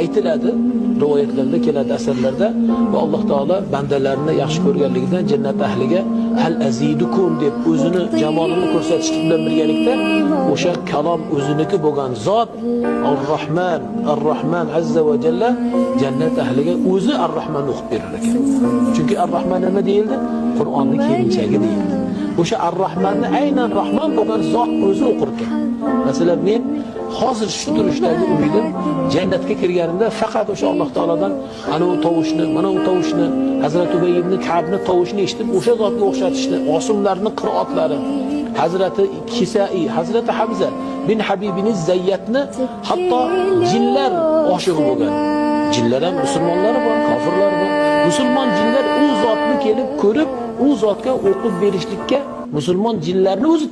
aytiladi, rivoyatlarda keladi, asarlarda va Alloh taolo bandalarni yaxshi ko'rganligidan jannat ahliga hal azidukum deb o'zini jamolini ko'rsatish bilan birgalikda o'sha kalom o'ziniki bo'lgan zot Ar-Rahman azza va jalla jannat ahliga o'zi Ar-Rahman o'qib berar ekan. Chunki Ar-Rahman nima deyildi? Qur'onning kelinchagi deyildi. O'sha Ar-Rahmanni aynan Rahman bo'lgan zot o'zi o'qir ekan. Masalan, men hozir shu turishdagi umidim jannatga kirganimda faqat o'sha Alloh taolodan ana u tovushni, mana u tovushni, Hazrat Ubay ibn Ka'bni tovushini eshitib, o'sha zotga o'xshatishni, osimlarning qiroatlari, Hazrati Kisai, Hazrati Hamza bin Habibin Zayyatni hatto jinlar oshig'i bo'lgan. Jinlar ham musulmonlar bor, kofirlar bor. Musulmon jinlar u zotni kelib ko'rib, u zotga o'qib berishlikka musulmon jinlarni o'zi